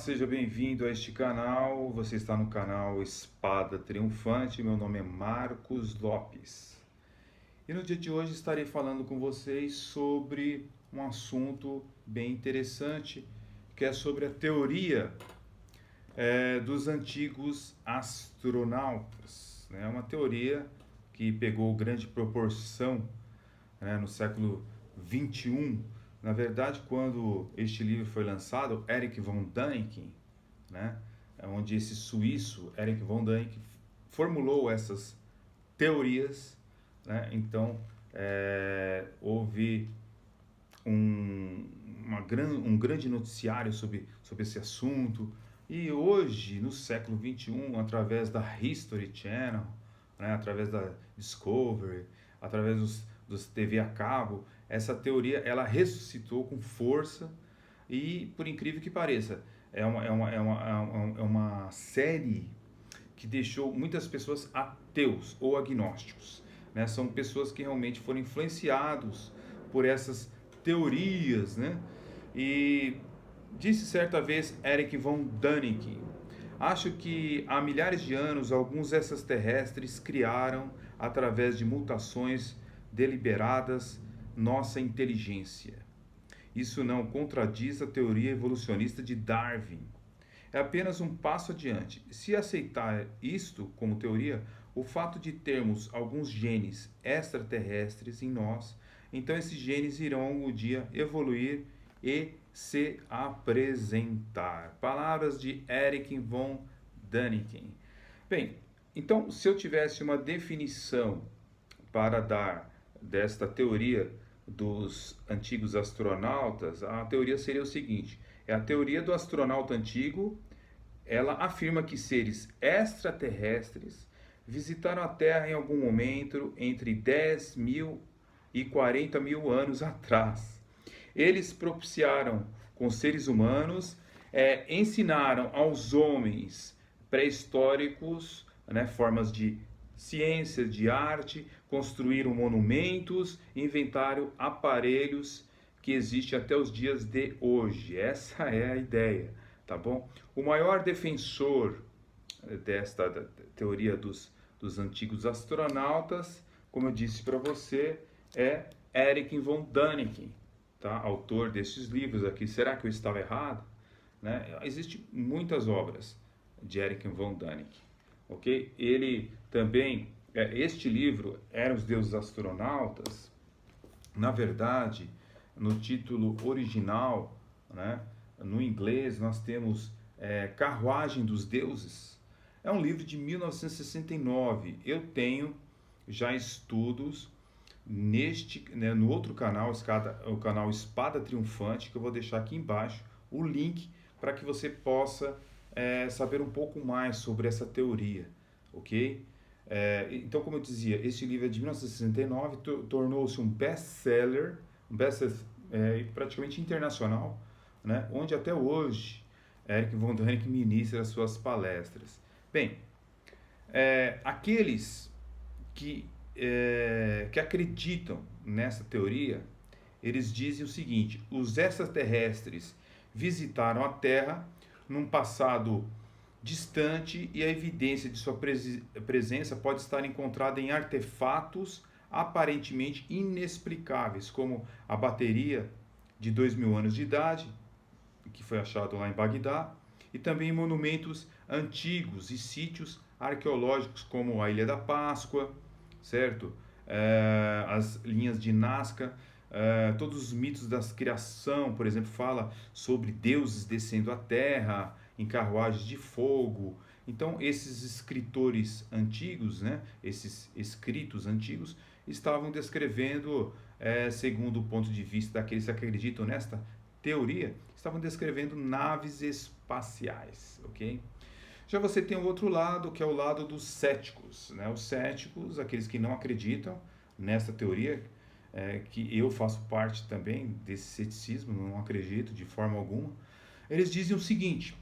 Seja bem-vindo a este canal. Você está no canal Espada Triunfante. Meu nome é Marcos Lopes. E no dia de hoje estarei falando com vocês sobre um assunto bem interessante, que é sobre a teoria dos antigos astronautas. É uma teoria que pegou grande proporção, no século 21. Na verdade, quando este livro foi lançado, Erich von Däniken, né, onde esse suíço, Erich von Däniken, formulou essas teorias, né, então houve um grande noticiário sobre esse assunto. E hoje, no século 21, através da History Channel, né, através da Discovery, através dos TV a cabo, essa teoria ela ressuscitou com força e, por incrível que pareça, é uma série que deixou muitas pessoas ateus ou agnósticos. Né? São pessoas que realmente foram influenciados por essas teorias. Né? E disse certa vez Erich von Däniken: acho que há milhares de anos alguns extraterrestres criaram, através de mutações deliberadas, nossa inteligência. Isso não contradiz a teoria evolucionista de Darwin. É apenas um passo adiante. Se aceitar isto como teoria, o fato de termos alguns genes extraterrestres em nós, então esses genes irão algum dia evoluir e se apresentar. Palavras de Erich von Däniken. Bem, então, se eu tivesse uma definição para dar desta teoria dos antigos astronautas, a teoria seria o seguinte: é a teoria do astronauta antigo. Ela afirma que seres extraterrestres visitaram a Terra em algum momento entre 10 mil e 40 mil anos atrás. Eles propiciaram com seres humanos, ensinaram aos homens pré-históricos, né, formas de ciência, de arte, construíram monumentos, inventaram aparelhos que existem até os dias de hoje. Essa é a ideia, tá bom? O maior defensor desta teoria dos antigos astronautas, como eu disse para você, é Erich von Däniken, tá? Autor desses livros aqui. Será que eu estava errado? Né? Existem muitas obras de Erich von Däniken, ok? Ele também, este livro, Eram os Deuses Astronautas, na verdade, no título original, né, no inglês, nós temos Carruagem dos Deuses. É um livro de 1969. Eu tenho já estudos no outro canal, o canal Espada Triunfante, que eu vou deixar aqui embaixo o link para que você possa saber um pouco mais sobre essa teoria, ok? Então, como eu dizia, este livro é de 1969, tornou-se um best-seller, praticamente internacional, né? Onde até hoje Erich von Däniken ministra as suas palestras. Bem, aqueles que acreditam nessa teoria, eles dizem o seguinte: os extraterrestres visitaram a Terra num passado distante e a evidência de sua presença pode estar encontrada em artefatos aparentemente inexplicáveis, como a bateria de 2000 anos de idade, que foi achado lá em Bagdá, e também monumentos antigos e sítios arqueológicos como a Ilha da Páscoa, certo? As linhas de Nazca, todos os mitos da criação, por exemplo, fala sobre deuses descendo à terra em carruagens de fogo. Então, esses escritores antigos, né, esses escritos antigos, estavam descrevendo, segundo o ponto de vista daqueles que acreditam nesta teoria, estavam descrevendo naves espaciais, ok? Já você tem o outro lado, que é o lado dos céticos, né? Os céticos, aqueles que não acreditam nessa teoria, que eu faço parte também desse ceticismo, não acredito de forma alguma. Eles dizem o seguinte: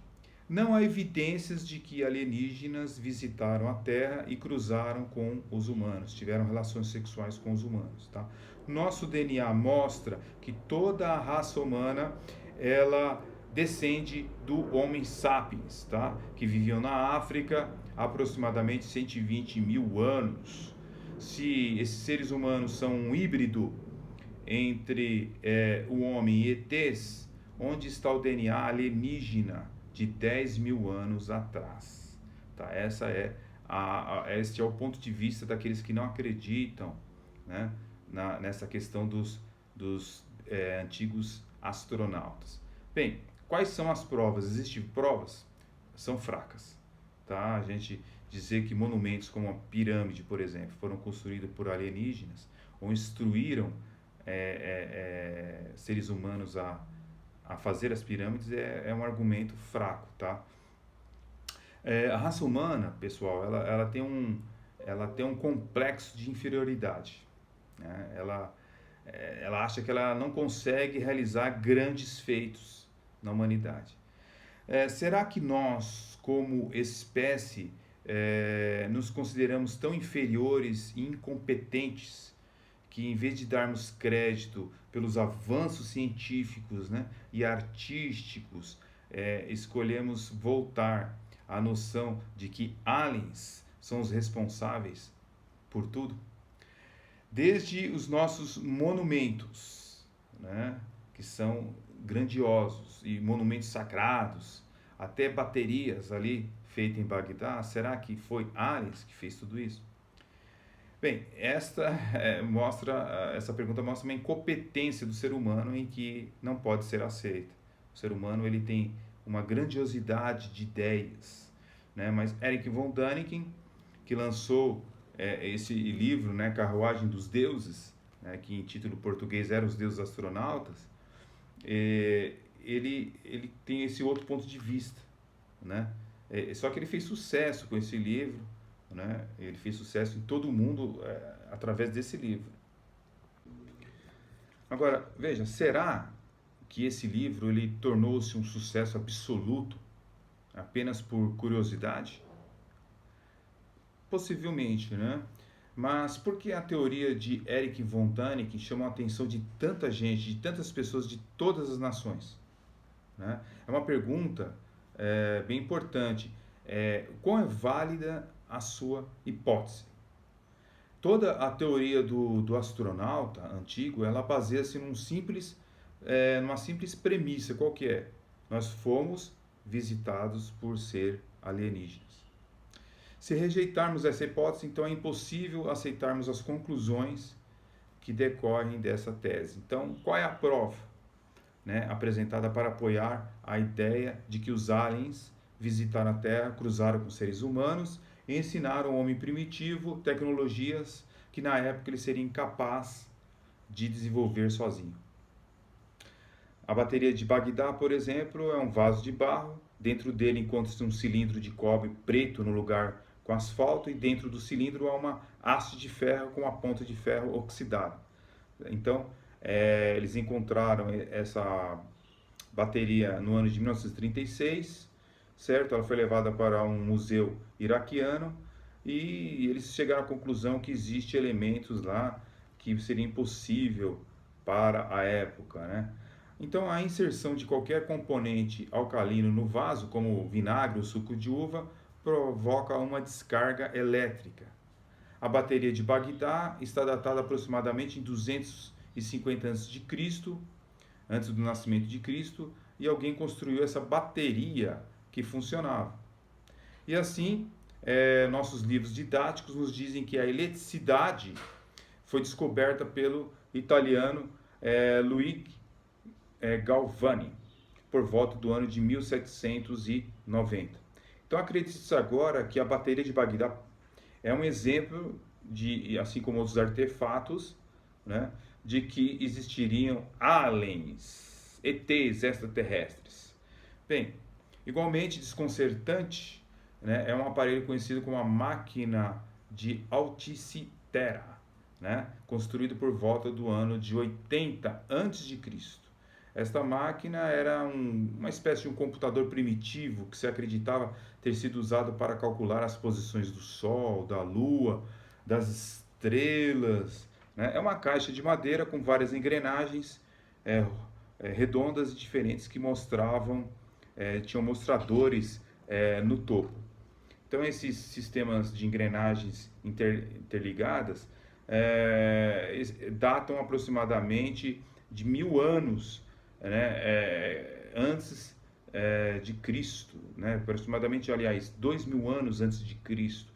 não há evidências de que alienígenas visitaram a Terra e cruzaram com os humanos, tiveram relações sexuais com os humanos, tá? Nosso DNA mostra que toda a raça humana, ela descende do Homo sapiens, tá? Que viviam na África há aproximadamente 120 mil anos. Se esses seres humanos são um híbrido entre o homem e ETs, onde está o DNA alienígena de 10 mil anos atrás? Tá? Este é o ponto de vista daqueles que não acreditam, né, nessa questão dos antigos astronautas. Bem, quais são as provas? Existem provas? São fracas. Tá? A gente dizer que monumentos como a pirâmide, por exemplo, foram construídos por alienígenas ou instruíram seres humanos a fazer as pirâmides é um argumento fraco, tá? A raça humana, pessoal, ela tem um complexo de inferioridade, né? Ela acha que ela não consegue realizar grandes feitos na humanidade. Será que nós, como espécie, nos consideramos tão inferiores e incompetentes que, em vez de darmos crédito pelos avanços científicos, né, e artísticos, escolhemos voltar à noção de que aliens são os responsáveis por tudo? Desde os nossos monumentos, né, que são grandiosos e monumentos sagrados, até baterias ali feitas em Bagdá, será que foi aliens que fez tudo isso? Bem, essa pergunta mostra uma incompetência do ser humano em que não pode ser aceita. O ser humano ele tem uma grandiosidade de ideias, né? Mas Erich von Däniken, que lançou esse livro, né, Carruagem dos Deuses, né, que em título português era Os Deuses Astronautas, ele tem esse outro ponto de vista, né? Só que ele fez sucesso com esse livro, né? Ele fez sucesso em todo o mundo através desse livro. Agora, veja, será que esse livro ele tornou-se um sucesso absoluto apenas por curiosidade? Possivelmente, né? Mas por que a teoria de Erich von Däniken chamou a atenção de tanta gente, de tantas pessoas de todas as nações? Né? É uma pergunta bem importante. Quão é válida a sua hipótese? Toda a teoria do astronauta antigo, ela baseia-se numa simples premissa. Qual que é? Nós fomos visitados por ser alienígenas. Se rejeitarmos essa hipótese, então é impossível aceitarmos as conclusões que decorrem dessa tese. Então, qual é a prova, né, apresentada para apoiar a ideia de que os aliens visitaram a Terra, cruzaram com seres humanos e ensinaram ao homem primitivo tecnologias que na época ele seria incapaz de desenvolver sozinho? A bateria de Bagdá, por exemplo, é um vaso de barro. Dentro dele encontra-se um cilindro de cobre preto no lugar com asfalto, e dentro do cilindro há uma haste de ferro com uma ponta de ferro oxidada. Então, eles encontraram essa bateria no ano de 1936, certo? Ela foi levada para um museu iraquiano e eles chegaram à conclusão que existem elementos lá que seria impossível para a época, né? Então, a inserção de qualquer componente alcalino no vaso, como vinagre ou suco de uva, provoca uma descarga elétrica. A bateria de Bagdá está datada aproximadamente em 250 a.C., antes do nascimento de Cristo, e alguém construiu essa bateria que funcionava. E assim, nossos livros didáticos nos dizem que a eletricidade foi descoberta pelo italiano Luigi Galvani, por volta do ano de 1790. Então acredite-se agora que a bateria de Bagdá é um exemplo de, assim como outros artefatos, né, de que existiriam aliens, ETs extraterrestres. Bem, igualmente desconcertante, né, é um aparelho conhecido como a máquina de Alticitera, né, construído por volta do ano de 80 a.C. Esta máquina era uma espécie de um computador primitivo que se acreditava ter sido usado para calcular as posições do Sol, da Lua, das estrelas, né? É uma caixa de madeira com várias engrenagens redondas e diferentes que mostravam, tinham mostradores no topo. Então esses sistemas de engrenagens interligadas datam aproximadamente de 1000 anos, né, antes de Cristo, né, aproximadamente, aliás, 2000 anos antes de Cristo.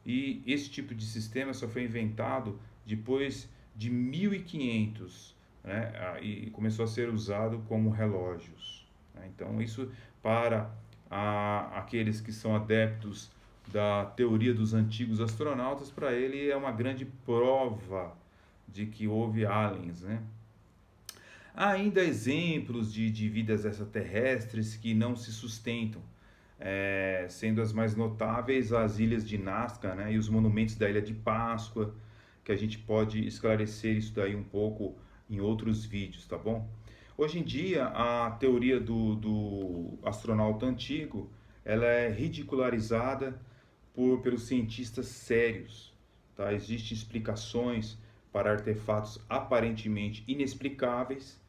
E esse tipo de sistema só foi inventado depois de 1500, né, e começou a ser usado como relógios, né? Então isso, para aqueles que são adeptos da teoria dos antigos astronautas, para ele é uma grande prova de que houve aliens, né? Há ainda exemplos de vidas extraterrestres que não se sustentam, sendo as mais notáveis as ilhas de Nazca, né, e os monumentos da Ilha de Páscoa, que a gente pode esclarecer isso daí um pouco em outros vídeos, tá bom? Hoje em dia, a teoria do astronauta antigo, ela é ridicularizada pelos cientistas sérios, tá? Existem explicações para artefatos aparentemente inexplicáveis,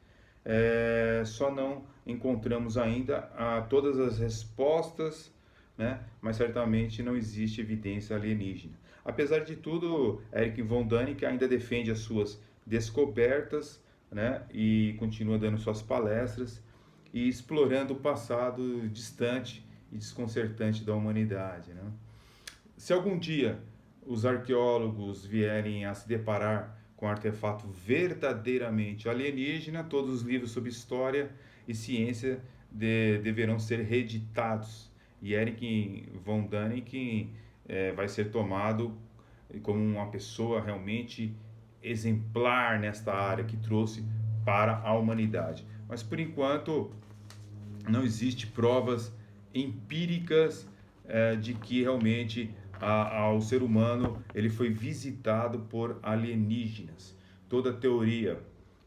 só não encontramos ainda todas as respostas, né? Mas certamente não existe evidência alienígena. Apesar de tudo, Erich von Däniken ainda defende as suas descobertas, né? E continua dando suas palestras e explorando o passado distante e desconcertante da humanidade, né? Se algum dia os arqueólogos vierem a se deparar com um artefato verdadeiramente alienígena, todos os livros sobre história e ciência deverão ser reeditados. E Erich von Däniken vai ser tomado como uma pessoa realmente exemplar nesta área, que trouxe para a humanidade. Mas por enquanto não existe provas empíricas de que realmente ao ser humano ele foi visitado por alienígenas. Toda a teoria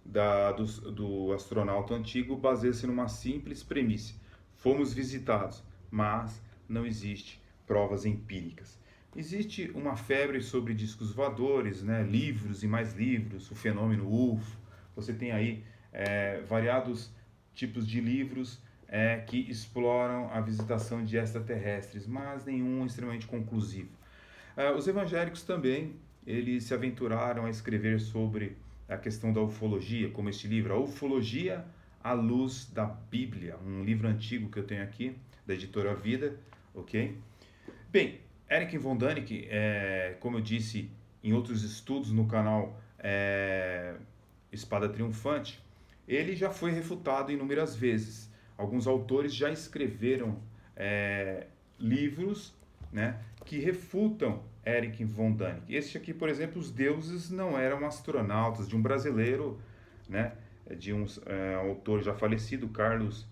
do astronauta antigo baseia-se numa simples premissa: fomos visitados, mas não existe provas empíricas. Existe uma febre sobre discos voadores, né? Livros e mais livros, o fenômeno UFO. Você tem aí variados tipos de livros que exploram a visitação de extraterrestres, mas nenhum extremamente conclusivo. Os evangélicos também, eles se aventuraram a escrever sobre a questão da ufologia, como este livro, A Ufologia à Luz da Bíblia, um livro antigo que eu tenho aqui, da editora Vida, ok? Bem, Erich von Däniken, como eu disse em outros estudos no canal Espada Triunfante, ele já foi refutado inúmeras vezes. Alguns autores já escreveram livros, né, que refutam Erich von Däniken. Este aqui, por exemplo, Os Deuses Não Eram Astronautas, de um brasileiro, né, de um autor já falecido, Carlos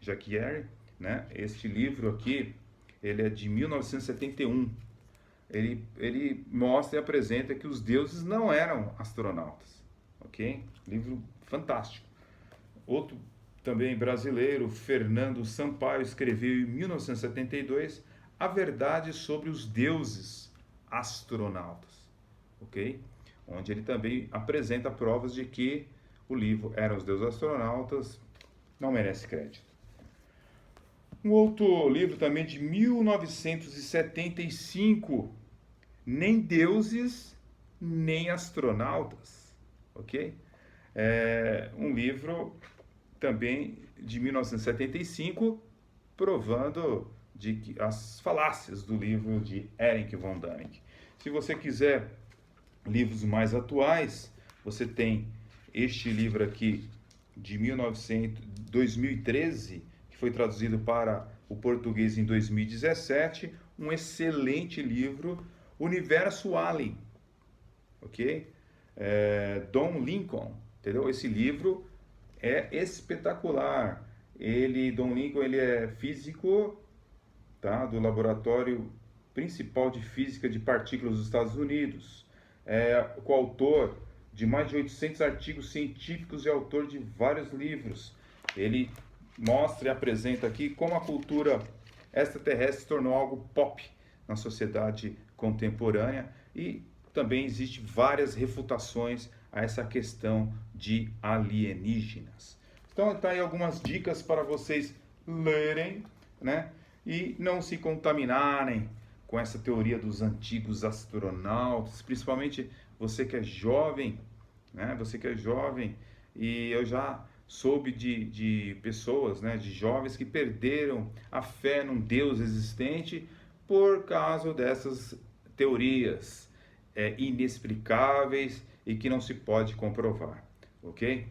Jacquier, né? Este livro aqui, ele é de 1971. Ele mostra e apresenta que os deuses não eram astronautas, ok? Livro fantástico. Outro também brasileiro, Fernando Sampaio, escreveu em 1972 A Verdade sobre os Deuses Astronautas, ok? Onde ele também apresenta provas de que o livro Eram os Deuses Astronautas não merece crédito. Um outro livro também de 1975, Nem Deuses, Nem Astronautas, ok? Um livro também de 1975, provando de que as falácias do livro de Erich von Däniken. Se você quiser livros mais atuais, você tem este livro aqui de 2013, que foi traduzido para o português em 2017, um excelente livro, Universo Alien, ok? Don Lincoln, entendeu? Esse livro é espetacular. Don Lincoln, ele é físico, tá, do Laboratório Principal de Física de Partículas dos Estados Unidos. É coautor de mais de 800 artigos científicos e autor de vários livros. Ele mostra e apresenta aqui como a cultura extraterrestre se tornou algo pop na sociedade contemporânea, e também existem várias refutações a essa questão de alienígenas. Então, está aí algumas dicas para vocês lerem, né? E não se contaminarem com essa teoria dos antigos astronautas, principalmente você que é jovem, né? Você que é jovem, e eu já soube de pessoas, né, de jovens que perderam a fé num Deus existente por causa dessas teorias inexplicáveis e que não se pode comprovar, ok?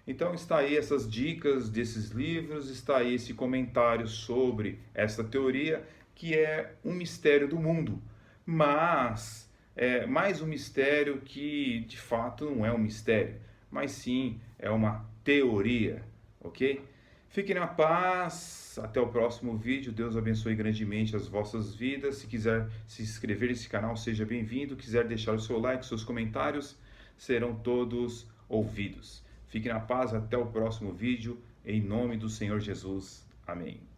Então está aí essas dicas desses livros, está aí esse comentário sobre essa teoria que é um mistério do mundo, mas é mais um mistério que de fato não é um mistério, mas sim é uma teoria, ok? Fiquem na paz, até o próximo vídeo, Deus abençoe grandemente as vossas vidas. Se quiser se inscrever nesse canal, seja bem-vindo, quiser deixar o seu like, seus comentários, serão todos ouvidos. Fique na paz, até o próximo vídeo, em nome do Senhor Jesus. Amém.